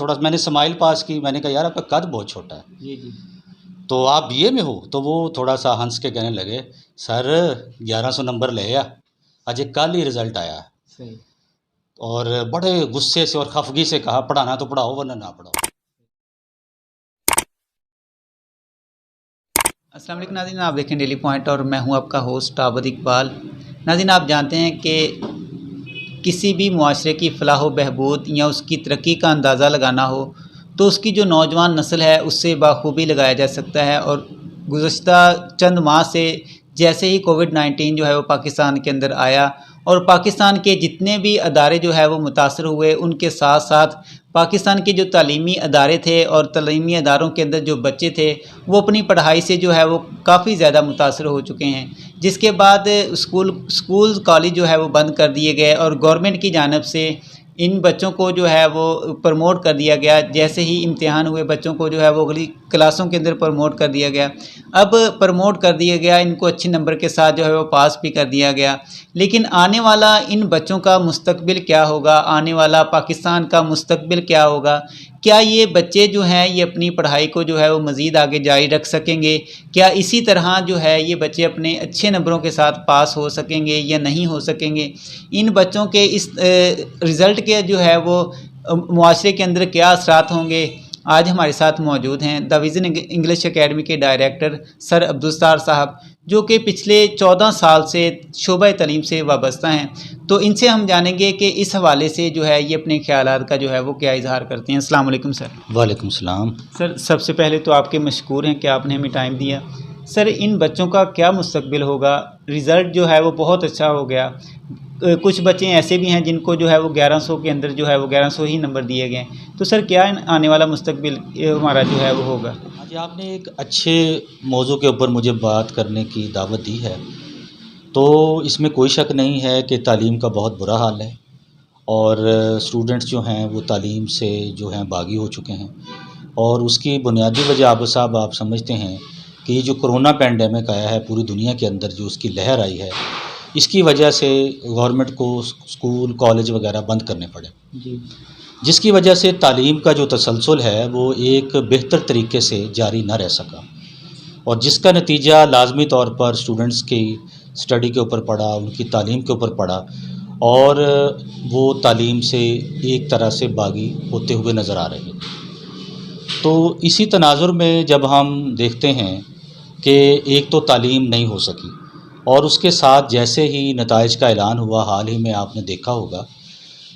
थोड़ा मैंने smile pass की, मैंने कहा यार आपका कद बहुत छोटा है, जी जी। तो आप बीए में हो? तो वो थोड़ा सा हंस के कहने लगे, सर 1100 नंबर ले आ, अजय कल ही रिज़ल्ट आया है। सही। और बड़े गुस्से से और खफगी से कहा पढ़ाना तो पढ़ाओ वरना ना पढ़ाओ। अस्सलाम वालेकुम नाज़रीन, आप देखें डेली पॉइंट और मैं हूं आपका होस्ट आबद इकबाल। नाज़रीन, आप जानते हैं कि किसी भी मुआशरे की फ़लाह व बहबूद या उसकी तरक्की का अंदाज़ा लगाना हो तो उसकी जो नौजवान नस्ल है उससे बाखूबी लगाया जा सकता है। और गुज़श्ता चंद माह से जैसे ही कोविड-19 जो है वो पाकिस्तान के अंदर आया और पाकिस्तान के जितने भी अदारे जो है वो मुतासर हुए, उनके साथ साथ पाकिस्तान के जो तालीमी अदारे थे और तालीमी अदारों के अंदर जो बच्चे थे वो अपनी पढ़ाई से जो है वो काफ़ी ज़्यादा मुतासर हो चुके हैं। जिसके बाद स्कूल कॉलेज जो है वो बंद कर दिए गए और गवर्नमेंट की जानिब से इन बच्चों को जो है वो प्रमोट कर दिया गया। जैसे ही इम्तिहान हुए बच्चों को जो है वो अगली क्लासों के अंदर प्रमोट कर दिया गया। अब प्रमोट कर दिया गया, इनको अच्छे नंबर के साथ जो है वो पास भी कर दिया गया। लेकिन आने वाला इन बच्चों का मुस्तकबिल क्या होगा, आने वाला पाकिस्तान का मुस्तकबिल क्या होगा? क्या ये बच्चे जो हैं ये अपनी पढ़ाई को जो है वो मज़ीद आगे जारी रख सकेंगे? क्या इसी तरह जो है ये बच्चे अपने अच्छे नंबरों के साथ पास हो सकेंगे या नहीं हो सकेंगे? इन बच्चों के इस रिज़ल्ट के जो है वो मुआशरे के अंदर क्या असरात होंगे? आज हमारे साथ मौजूद हैं द विज़न इंग्लिश अकेडमी के डायरेक्टर सर अब्दुल साहब, जो कि पिछले 14 साल से शोबा तालीम से वाबस्ता हैं। तो इनसे हम जानेंगे कि इस हवाले से जो है ये अपने ख़यालात का जो है वो क्या इज़हार करते हैं। अस्सलाम वालेकुम सर। वालेकुम सलाम। सर, सबसे पहले तो आपके मशकूर हैं कि आपने हमें टाइम दिया। सर, इन बच्चों का क्या मुस्तकबिल होगा? रिज़ल्ट जो है वो बहुत अच्छा हो गया। कुछ बच्चे ऐसे भी हैं जिनको जो है वो 1100 के अंदर जो है वो 1100 ही नंबर दिए गए। तो सर, क्या आने वाला मुस्तकबिल हमारा जो है वो होगा? आज आपने एक अच्छे मौजू के ऊपर मुझे बात करने की दावत दी है। तो इसमें कोई शक नहीं है कि तालीम का बहुत बुरा हाल है और स्टूडेंट्स जो हैं वो तालीम से जो हैं बागी हो चुके हैं। और उसकी बुनियादी वजह आबद साहब आप समझते हैं कि ये जो कोरोना पैंडेमिक आया है पूरी दुनिया के अंदर, जो उसकी लहर आई है, इसकी वजह से गवर्नमेंट को स्कूल कॉलेज वगैरह बंद करने पड़े, जी। जिसकी वजह से तालीम का जो तसलसल है वो एक बेहतर तरीके से जारी न रह सका और जिसका नतीजा लाजमी तौर पर स्टूडेंट्स की स्टडी के ऊपर पड़ा, उनकी तालीम के ऊपर पड़ा और वो तालीम से एक तरह से बागी होते हुए नज़र आ रहे हैं। तो इसी तनाजुर में जब हम देखते हैं कि एक तो तालीम नहीं हो सकी और उसके साथ जैसे ही नताइज का ऐलान हुआ, हाल ही में आपने देखा होगा,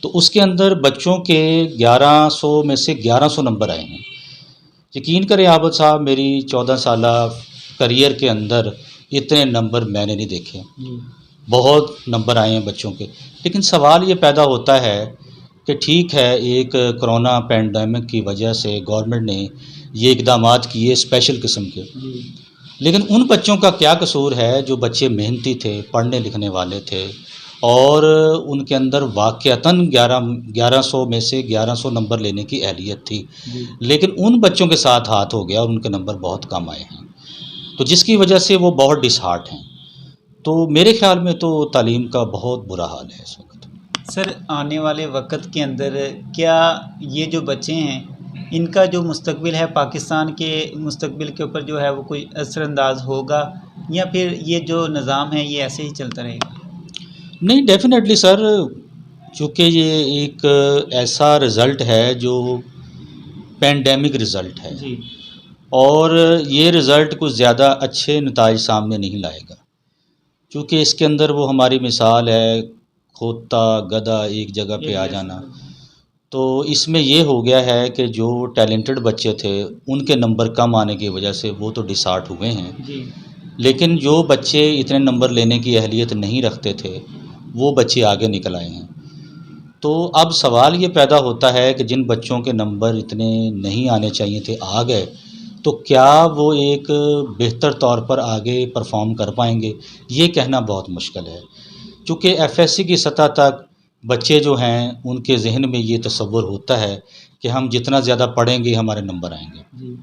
तो उसके अंदर बच्चों के 1100 में से 1100 नंबर आए हैं। यकीन करें आबद साहब, मेरी 14 साला करियर के अंदर इतने नंबर मैंने नहीं देखे। बहुत नंबर आए हैं बच्चों के। लेकिन सवाल ये पैदा होता है कि ठीक है, एक कोरोना पैंडेमिक की वजह से गवर्नमेंट ने ये इक़दामात किए स्पेशल किस्म के, लेकिन उन बच्चों का क्या कसूर है जो बच्चे मेहनती थे, पढ़ने लिखने वाले थे और उनके अंदर वाक़यातन 1100 में से 1100 नंबर लेने की अहलियत थी, लेकिन उन बच्चों के साथ हाथ हो गया और उनके नंबर बहुत कम आए हैं, तो जिसकी वजह से वो बहुत डिसहार्ट हैं। तो मेरे ख़्याल में तो तालीम का बहुत बुरा हाल है इस वक्त। सर, आने वाले वक़्त के अंदर क्या ये जो बच्चे हैं इनका जो मुस्तकबिल है पाकिस्तान के मुस्तकबिल के ऊपर जो है वो कोई असरअंदाज़ होगा या फिर ये जो निज़ाम है ये ऐसे ही चलता रहेगा? नहीं, डेफ़िनेटली सर, चूँकि ये एक ऐसा रिज़ल्ट है जो पैंडेमिक रिज़ल्ट है जी। और ये रिज़ल्ट कुछ ज़्यादा अच्छे नताइज सामने नहीं लाएगा, क्योंकि इसके अंदर वो हमारी मिसाल है खोता गधा एक जगह पे आ जाना। तो इसमें ये हो गया है कि जो टैलेंटेड बच्चे थे उनके नंबर कम आने की वजह से वो तो डिसहार्ट हुए हैं, जी। लेकिन जो बच्चे इतने नंबर लेने की अहलियत नहीं रखते थे वो बच्चे आगे निकल आए हैं। तो अब सवाल ये पैदा होता है कि जिन बच्चों के नंबर इतने नहीं आने चाहिए थे आ गए, तो क्या वो एक बेहतर तौर पर आगे परफॉर्म कर पाएंगे, ये कहना बहुत मुश्किल है। चूँकि एफएससी की सतह तक बच्चे जो हैं उनके ज़हन में ये तसव्वुर होता है कि हम जितना ज़्यादा पढ़ेंगे हमारे नंबर आएंगे। जी।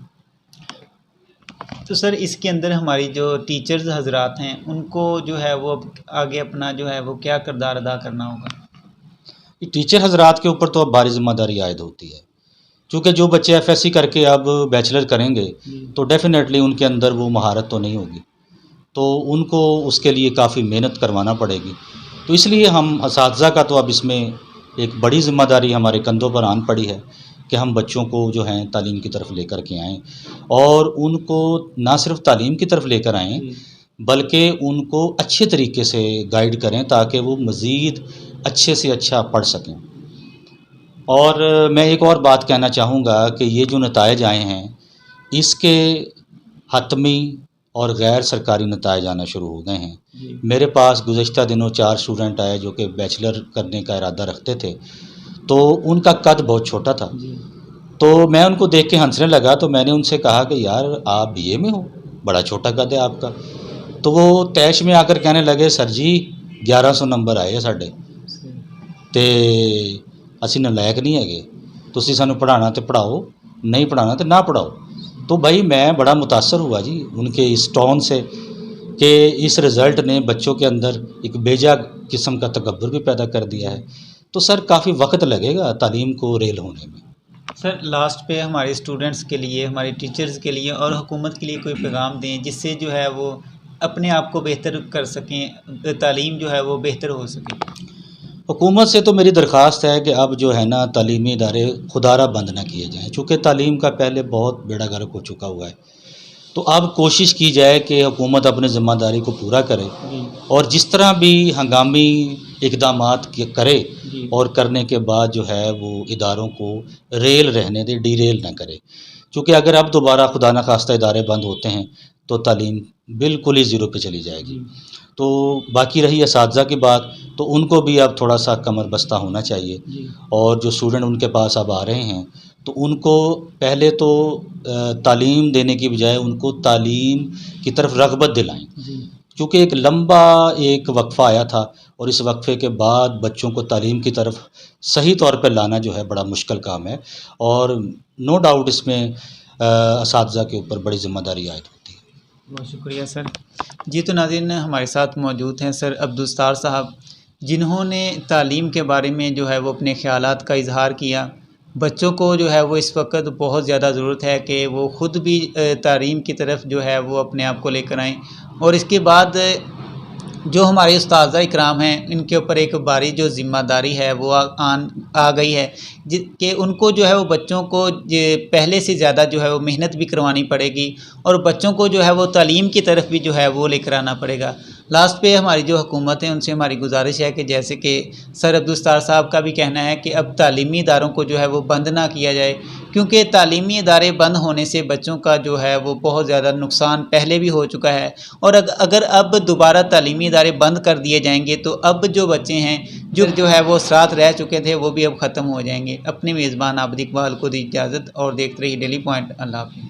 तो सर, इसके अंदर हमारी जो टीचर्स हजरात हैं उनको जो है वो अब आगे अपना जो है वो क्या किरदार अदा करना होगा? टीचर हजरात के ऊपर तो अब भारी ज़िम्मेदारी आयद होती है चूँकि जो बच्चे एफएससी करके अब बैचलर करेंगे जी तो डेफ़िनेटली उनके अंदर वो महारत तो नहीं होगी, तो उनको उसके लिए काफ़ी मेहनत करवाना पड़ेगी। तो इसलिए हम असातिज़ा का तो अब इसमें एक बड़ी ज़िम्मेदारी हमारे कंधों पर आन पड़ी है कि हम बच्चों को जो है तालीम की तरफ लेकर के आएँ और उनको ना सिर्फ़ तालीम की तरफ लेकर आएँ, जी बल्कि उनको अच्छे तरीके से गाइड करें ताकि वो मज़ीद अच्छे से अच्छा पढ़ सकें। और मैं एक और बात कहना चाहूँगा कि ये जो नताइज आए हैं, इसके हतमी और गैर सरकारी नताइज आना शुरू हो गए हैं। जी मेरे पास गुज़श्ता दिनों 4 स्टूडेंट आए जो कि बैचलर करने का इरादा रखते थे, तो उनका कद बहुत छोटा था। जी तो मैं उनको देख के हँसने लगा, तो मैंने उनसे कहा कि यार आप बीए में हो? बड़ा छोटा कद है आपका। तो वो तैश में आकर कहने लगे, सर जी 1100 नंबर आए ਆ ਸਾਡੇ सही ਤੇ ਅਸੀਂ ਨਲਾਇਕ नहीं हैगे, तुसी सानू पढ़ाना तो पढ़ाओ, नहीं पढ़ाना तो ना पढ़ाओ। तो भाई मैं बड़ा मुतासर हुआ जी उनके इस टोन से कि इस रिज़ल्ट ने बच्चों के अंदर एक बेजा किस्म का तकब्बुर भी पैदा कर दिया है। तो सर काफ़ी वक्त लगेगा तालीम को रेल होने में। सर लास्ट पे हमारे स्टूडेंट्स के लिए, हमारे टीचर्स के लिए और हुकूमत के लिए कोई पैगाम दें जिससे जो है वो अपने आप को बेहतर कर सकें, तालीम जो है वो बेहतर हो सके। हुकूमत से तो मेरी दरख्वास्त है कि अब जो है ना तालीमी इदारे खुदारा बंद ना किए जाएँ, चूँकि तालीम का पहले बहुत बेड़ा गर्क हो चुका हुआ है। तो अब कोशिश की जाए कि हुकूमत अपनी ज़िम्मेदारी को पूरा करे जी और जिस तरह भी हंगामी इक़दामात करे जी और करने के बाद जो है वो इदारों को रेल रहने दे, डीरेल ना करे। चूँकि अगर अब दोबारा खुदा न खास्ता इदारे बंद होते हैं तो तालीम बिल्कुल ही ज़ीरो पे चली जाएगी। जी तो बाकी रही असातिज़ा की बात, तो उनको भी अब थोड़ा-सा कमर बस्ता होना चाहिए जी और जो स्टूडेंट उनके पास अब आ रहे हैं, तो उनको पहले तो तालीम देने की बजाय उनको तालीम की तरफ रग़बत दिलाएँ। जी चूँकि एक लंबा एक वक़्फ़ा आया था और इस वक़्फ़े के बाद बच्चों को तालीम की तरफ सही तौर पे लाना जो है बड़ा मुश्किल काम है और नो डाउट इसमें असातिज़ा के ऊपर बड़ी ज़िम्मेदारी आयद होती है। बहुत शुक्रिया सर। जी तो नाज़रीन हमारे साथ मौजूद हैं सर अब्दुस्तार साहब, जिन्होंने तालीम के बारे में जो है वो अपने ख़यालात का इज़हार किया। बच्चों को जो है वो इस वक्त बहुत ज़्यादा ज़रूरत है कि वो ख़ुद भी तालीम की तरफ जो है वो अपने आप को लेकर आएँ और इसके बाद जो हमारे उस्ताज़ा इकराम हैं इनके ऊपर एक भारी जो ज़िम्मेदारी है वो आ गई है कि उनको जो है वो बच्चों को पहले से ज़्यादा जो है वो मेहनत भी करवानी पड़ेगी और बच्चों को जो है वो तालीम की तरफ भी जो है वो लेकर आना पड़ेगा। लास्ट पे हमारी जो हुकूमत है उनसे हमारी गुजारिश है कि जैसे कि सर अब्दुस्तार साहब का भी कहना है कि अब तालीमी इदारों को जो है वो बंद ना किया जाए, क्योंकि तालीमी इदारे बंद होने से बच्चों का जो है वो बहुत ज़्यादा नुकसान पहले भी हो चुका है और अगर अब दोबारा तालीमी इदारे बंद कर दिए जाएंगे तो अब जो बच्चे हैं जो है वो साथ रह चुके थे वो भी अब ख़त्म हो जाएंगे। अपने मेज़बान आबिद इकबाल को दी इजाज़त और देखते रहिए डेली पॉइंट। अल्लाह हाफ़िज़।